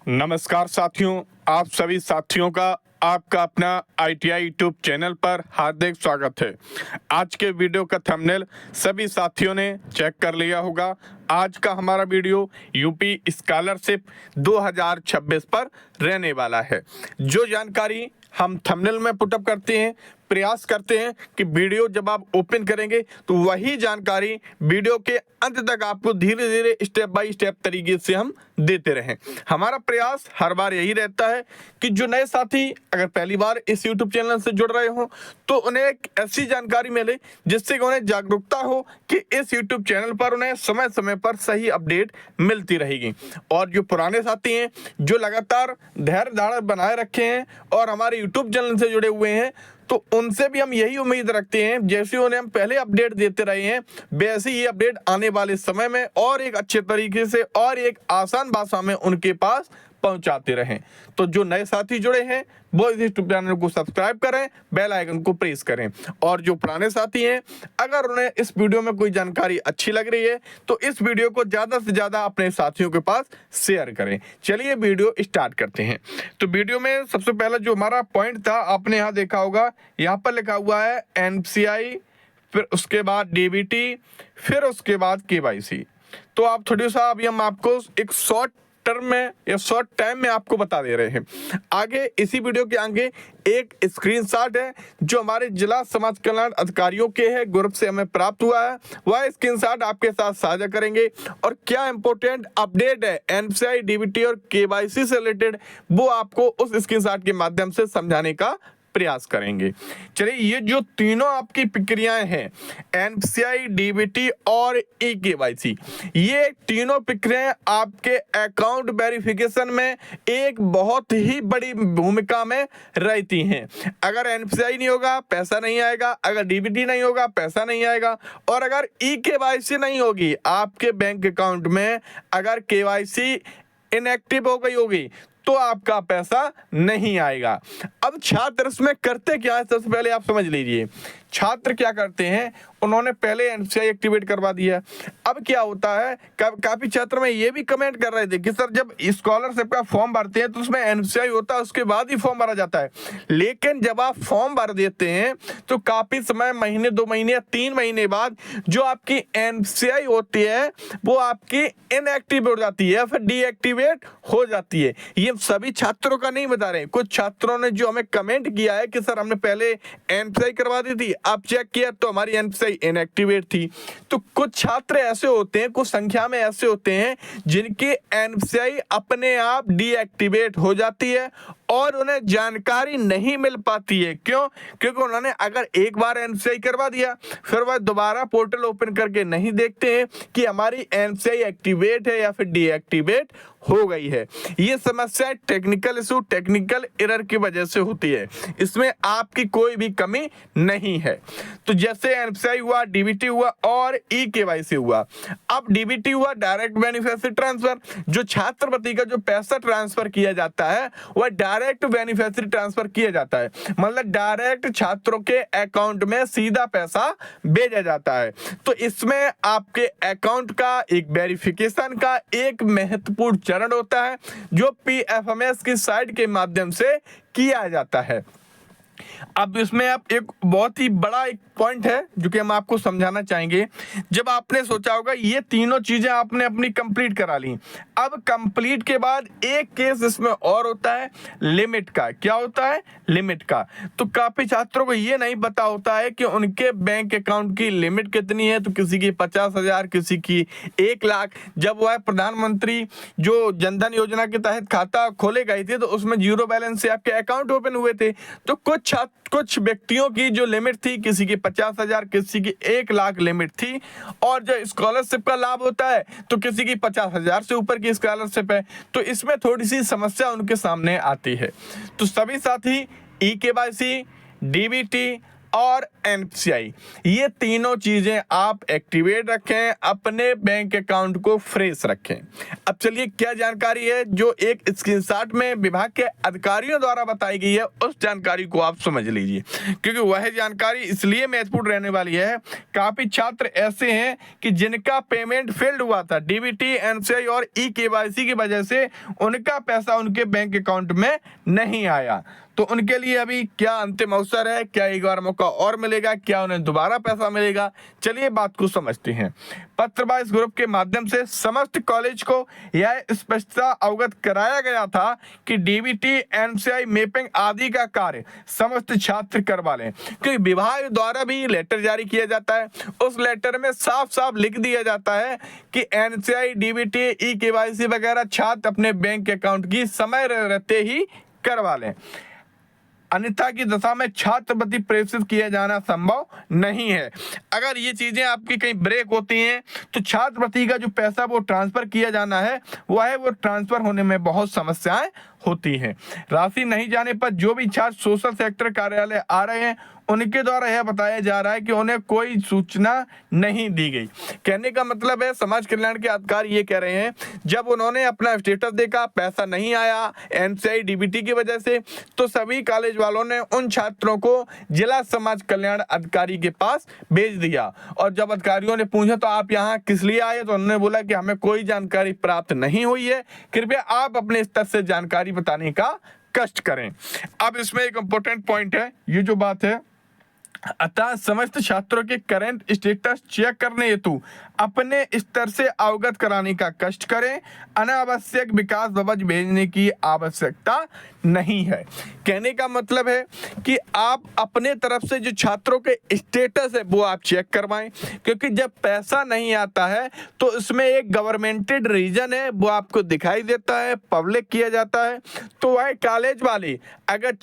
नमस्कार साथियों, आप सभी साथियों का आपका अपना ITI यूट्यूब चैनल पर हार्दिक स्वागत है। आज के वीडियो का थंबनेल सभी साथियों ने चेक कर लिया होगा। आज का हमारा वीडियो यूपी स्कॉलरशिप 2026 पर रहने वाला है। जो जानकारी हम थंबनेल में पुटअप करते हैं, प्रयास करते हैं कि वीडियो जब आप ओपन करेंगे तो वही जानकारी वीडियो के अंत तक आपको धीरे धीरे स्टेप बाय स्टेप तरीके से हम देते रहें। हमारा प्रयास हर बार यही रहता है कि जो नए साथी अगर पहली बार इस YouTube चैनल से जुड़ रहे हो तो उन्हें एक ऐसी जानकारी मिले जिससे कि उन्हें जागरूकता हो कि इस YouTube चैनल पर उन्हें समय समय पर सही अपडेट मिलती रहेगी। और जो पुराने साथी हैं, जो लगातार धैर्य धारण बनाए रखे हैं और हमारे YouTube चैनल से जुड़े हुए हैं, तो उनसे भी हम यही उम्मीद रखते हैं जैसे उन्हें हम पहले अपडेट देते रहे हैं वैसे ही अपडेट आने वाले समय में और एक अच्छे तरीके से और एक आसान भाषा में उनके पास पहुंचाते रहें। तो जो नए साथी जुड़े हैं वो इस यूट्यूब चैनल को सब्सक्राइब करें, बेल आइकन को प्रेस करें। और जो पुराने साथी हैं, अगर उन्हें इस वीडियो में कोई जानकारी अच्छी लग रही है तो इस वीडियो को ज़्यादा से ज़्यादा अपने साथियों के पास शेयर करें। चलिए वीडियो स्टार्ट करते हैं। तो वीडियो में सबसे पहला जो हमारा पॉइंट था, आपने यहाँ देखा होगा, यहाँ पर लिखा हुआ है NPCI, फिर उसके बाद DBT, फिर उसके बाद KYC। तो आप थोड़ी सा अभी हम आपको एक शॉर्ट टर्म में या शॉर्ट टाइम में आपको बता दे रहे हैं। आगे इसी वीडियो के आगे एक स्क्रीनशॉट है जो हमारे जिला समाज कल्याण अधिकारियों के है ग्रुप से हमें प्राप्त हुआ है। वह स्क्रीनशॉट आपके साथ साझा करेंगे और क्या इंपॉर्टेंट अपडेट है NPCI, DBT और KYC से रिलेटेड वो आपको उस स्क्रीनशॉट के माध्यम से समझाने का प्रयास करेंगे। चलिए, ये जो तीनों आपकी प्रक्रियाएं हैं NPCI, DBT और KYC, ये तीनों प्रक्रियाएं आपके अकाउंट वेरिफिकेशन में एक बहुत ही बड़ी भूमिका में रहती हैं। अगर NPCI नहीं होगा पैसा नहीं आएगा, अगर DBT नहीं होगा पैसा नहीं आएगा, और अगर KYC नहीं होगी आपके बैंक अकाउंट में, अगर KYC इनएक्टिव हो गई होगी तो आपका पैसा नहीं आएगा। अब छात्र इसमें करते क्या है, सबसे पहले आप समझ लीजिए। छात्र क्या करते हैं, उन्होंने पहले NPCI एक्टिवेट करवा दिया। अब क्या होता है, काफी छात्र में ये भी कमेंट कर रहे थे कि सर जब स्कॉलरशिप का फॉर्म भरते हैं तो उसमें NPCI होता है, उसके बाद ही फॉर्म भरा जाता है। लेकिन जब आप फॉर्म भर देते हैं तो काफी समय, महीने, 2 महीने या 3 महीने बाद जो आपकी NPCI होती है वो आपकी इनएक्टिव हो जाती है, फिर डीएक्टिवेट हो जाती है। ये सभी छात्रों का नहीं बता रहे। कुछ छात्रों ने जो हमें कमेंट किया है कि सर हमने पहले NPCI करवा दी थी, आप चेक किया तो हमारी NPCI इनएक्टिवेट थी। तो कुछ छात्र ऐसे होते हैं, कुछ संख्या में ऐसे होते हैं जिनकी NPCI अपने आप डीएक्टिवेट हो जाती है और उन्हें जानकारी नहीं मिल पाती है। क्यों? क्योंकि उन्होंने अगर एक बार NPCI करवा दिया फिर वह दोबारा पोर्टल ओपन करके नहीं देखते हैं कि हमारी NPCI एक्टिवेट है या फिर डीएक्टिवेट हो गई है। ये समस्या टेक्निकल इशू, टेक्निकल एरर की वजह से होती है। इसमें आपकी कोई भी कमी नहीं है। तो जैसे NPCI हुआ, DBT हुआ और KYC हुआ। अब DBT हुआ डायरेक्ट बेनिफिशियरी ट्रांसफर, जो छात्रवृत्ति का जो पैसा ट्रांसफर किया जाता है वह डायरेक्ट बेनिफिशियरी ट्रांसफर किया जाता है, मतलब डायरेक्ट छात्रों के अकाउंट में सीधा पैसा भेजा जाता है। तो इसमें आपके अकाउंट का एक वेरिफिकेशन का एक महत्वपूर्ण चरण होता है जो PFMS की साइट के माध्यम से किया जाता है। अब इसमें आप एक बहुत ही बड़ा एक पॉइंट है जो कि हम आपको समझाना चाहेंगे। जब आपने सोचा होगा ये तीनों चीजें आपने अपनी कंप्लीट करा ली, अब कंप्लीट के बाद एक केस इसमें और होता है लिमिट का। क्या होता है? लिमिट का। तो काफी छात्रों को ये नहीं पता होता है कि उनके बैंक अकाउंट की लिमिट कितनी है। तो किसी की 50,000, किसी की 1 लाख। जब वह प्रधानमंत्री जो जनधन योजना के तहत खाता खोले गए थे तो उसमें 0 बैलेंस से आपके अकाउंट ओपन हुए थे। तो कुछ व्यक्तियों की जो लिमिट थी, किसी की 50,000, किसी की 1 लाख लिमिट थी। और जो स्कॉलरशिप का लाभ होता है तो किसी की 50,000 से ऊपर की स्कॉलरशिप है। तो इसमें थोड़ी सी समस्या उनके सामने आती है। तो सभी साथी KYC, DBT और एनपीसीआई, ये तीनों चीजें आप एक्टिवेट रखें, अपने बैंक अकाउंट को फ्रेश रखें। अब चलिए क्या जानकारी है जो एक स्क्रीनशॉट में विभाग के अधिकारियों द्वारा बताई गई है, उस जानकारी को आप समझ लीजिए, क्योंकि वह जानकारी इसलिए महत्वपूर्ण रहने वाली है। काफी छात्र ऐसे हैं कि जिनका पेमेंट फेल्ड हुआ था, डीबीटी, एनपीसीआई और ई-केवाईसी की वजह से उनका पैसा उनके बैंक अकाउंट में नहीं आया। तो उनके लिए अभी क्या अंतिम अवसर है, क्या एक बार मौका और मिलेगा, क्या उन्हें दोबारा पैसा मिलेगा, चलिए बात को समझते हैं। पत्रवार्ता इस ग्रुप के माध्यम से समस्त कॉलेज को यह स्पष्टता अवगत कराया गया था कि डीबीटी, एनपीसीआई, मैपिंग आदि का कार्य समस्त छात्र करवा लें, क्योंकि विभाग द्वारा भी लेटर जारी किया जाता है। उस लेटर में साफ साफ लिख दिया जाता है कि एनपीसीआई, डीबीटी, ई-केवाईसी वगैरह छात्र अपने बैंक अकाउंट की समय रहते ही करवा लें, अन्यथा की दशा में छात्रवृत्ति प्रेषित किया जाना संभव नहीं है। अगर ये चीजें आपकी कहीं ब्रेक होती हैं तो छात्रवृत्ति का जो पैसा वो ट्रांसफर किया जाना है वो ट्रांसफर होने में बहुत समस्याएं होती हैं। राशि नहीं जाने पर जो भी छात्र सोशल सेक्टर कार्यालय आ रहे हैं उनके द्वारा यह बताया जा रहा है कि उन्हें कोई सूचना नहीं दी गई। कहने का मतलब है समाज कल्याण के अधिकारी ये कह रहे हैं, जब उन्होंने अपना स्टेटस देखा, पैसा नहीं आया एनपीसीआई, डीबीटी की वजह से, तो सभी कॉलेज वालों ने उन छात्रों को जिला समाज कल्याण अधिकारी के पास भेज दिया। और जब अधिकारियों ने पूछा तो आप यहाँ किस लिए आए, तो उन्होंने बोला कि हमें कोई जानकारी प्राप्त नहीं हुई है, कृपया आप अपने स्तर से जानकारी बताने का कष्ट करें। अब इसमें एक इंपॉर्टेंट पॉइंट है, ये जो बात है, अतः समस्त छात्रों के करंट स्टेटस चेक करने हेतु अपने स्तर से अवगत कराने का कष्ट करें, अनावश्यक विकास भवज भेजने की आवश्यकता नहीं है। कहने का मतलब है कि आप अपने तरफ से जो छात्रों के स्टेटस है वो आप चेक करवाएं, क्योंकि जब पैसा नहीं आता है तो इसमें एक गवर्नमेंटेड रीजन है, वो आपको दिखाई देता है, पब्लिक किया जाता है। तो वह कॉलेज वाले अगर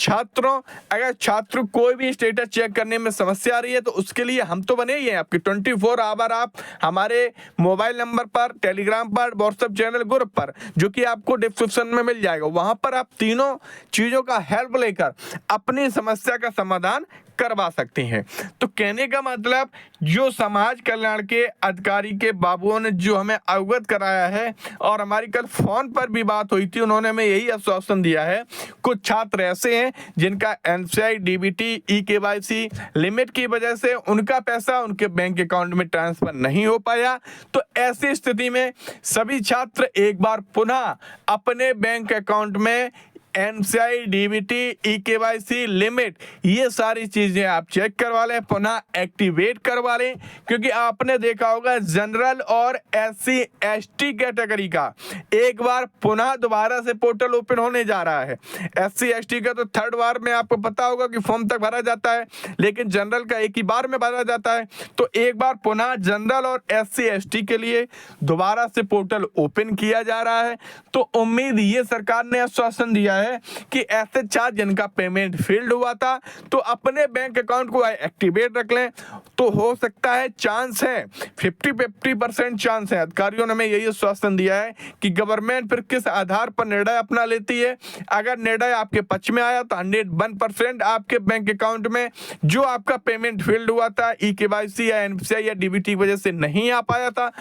छात्र कोई भी स्टेटस चेक करने में समस्या आ रही है तो उसके लिए हम तो बने ही हैं, आपके 24 आवर आप हमारे मोबाइल नंबर पर, टेलीग्राम पर, व्हाट्सएप चैनल ग्रुप पर, जो कि आपको डिस्क्रिप्शन में मिल जाएगा, वहां पर आप तीनों चीजों का हेल्प लेकर अपनी समस्या का समाधान करवा सकते हैं। तो कहने का मतलब जो समाज कल्याण के अधिकारी के बाबुओं ने जो हमें अवगत कराया है, और हमारी कल फोन पर भी बात हुई थी, उन्होंने हमें यही आश्वासन दिया है, कुछ छात्र ऐसे हैं जिनका एनपीसीआई, डीबीटी, ई-केवाईसी लिमिट की वजह से उनका पैसा उनके बैंक अकाउंट में ट्रांसफर नहीं हो पाया। तो ऐसी स्थिति में सभी छात्र एक बार पुनः अपने बैंक अकाउंट में एनपीसीआई, डीबीटी, ई-केवाईसी लिमिट, ये सारी चीजें आप चेक करवा लें, पुनः एक्टिवेट करवा लें, क्योंकि आपने देखा होगा जनरल और एससी एसटी कैटेगरी का एक बार पुनः दोबारा से पोर्टल ओपन होने जा रहा है। एससी एसटी का तो थर्ड बार में आपको पता होगा कि फॉर्म तक भरा जाता है, लेकिन जनरल का एक ही बार में भरा जाता है। तो एक बार पुनः जनरल और एससी एसटी के लिए दोबारा से पोर्टल ओपन किया जा रहा है। तो उम्मीद ये सरकार ने आश्वासन दिया है कि ऐसे छात्र जिनका पेमेंट फेल्ड हुआ था तो अपने बैंक अकाउंट को एक्टिवेट रख लें। तो हो सकता है, चांस है, 50% चांस है। अधिकारियों ने हमें यही आश्वासन दिया है कि गवर्नमेंट फिर किस आधार पर निर्णय अपना लेती है। अगर निर्णय आपके पक्ष में आया तो 101% आपके बैंक अकाउंट में जो आपका पेमेंट फेल्ड हुआ था, ई-केवाईसी या एनपीसीआई या डीबीटी की वजह से नहीं आ पाया था,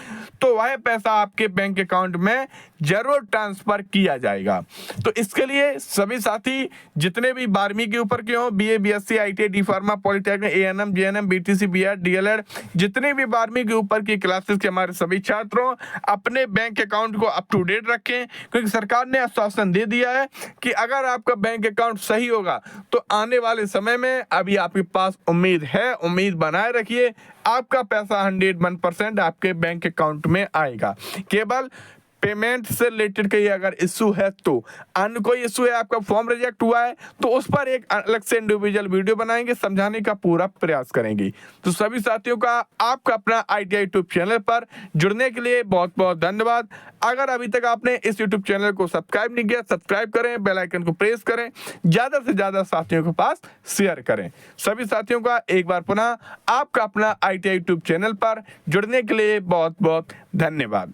तो वह पैसा आपके बैंक अकाउंट में जरूर ट्रांसफर किया जाएगा। तो इसके लिए सभी साथी जितने भी 12वीं के ऊपर के हो, BA, BSc, ITI, D pharma, polytechnic, ANM, JNM, BTC, BEd, DElEd, जितने भी 12वीं के ऊपर की क्लासेस के हमारे सभी छात्रों अपने बैंक अकाउंट को अप टू डेट रखें, क्योंकि सरकार ने आश्वासन दे दिया है कि अगर आपका बैंक अकाउंट सही होगा तो आने वाले समय में अभी आपके पास उम्मीद है, उम्मीद बनाए रखिए, आपका पैसा 101% आपके बैंक अकाउंट में आएगा। केवल पेमेंट से रिलेटेड कहीं अगर इशू है तो, अन्य कोई इशू है, आपका फॉर्म रिजेक्ट हुआ है तो उस पर एक अलग से इंडिविजुअल वीडियो बनाएंगे, समझाने का पूरा प्रयास करेंगे। तो सभी साथियों का आपका अपना ITI यूट्यूब चैनल पर जुड़ने के लिए बहुत बहुत धन्यवाद। अगर अभी तक आपने इस यूट्यूब चैनल को सब्सक्राइब नहीं किया, सब्सक्राइब करें, बेल आइकन को प्रेस करें, ज्यादा से ज्यादा साथियों के पास शेयर करें। सभी साथियों का एक बार पुनः आपका अपना ITI यूट्यूब चैनल पर जुड़ने के लिए बहुत बहुत धन्यवाद।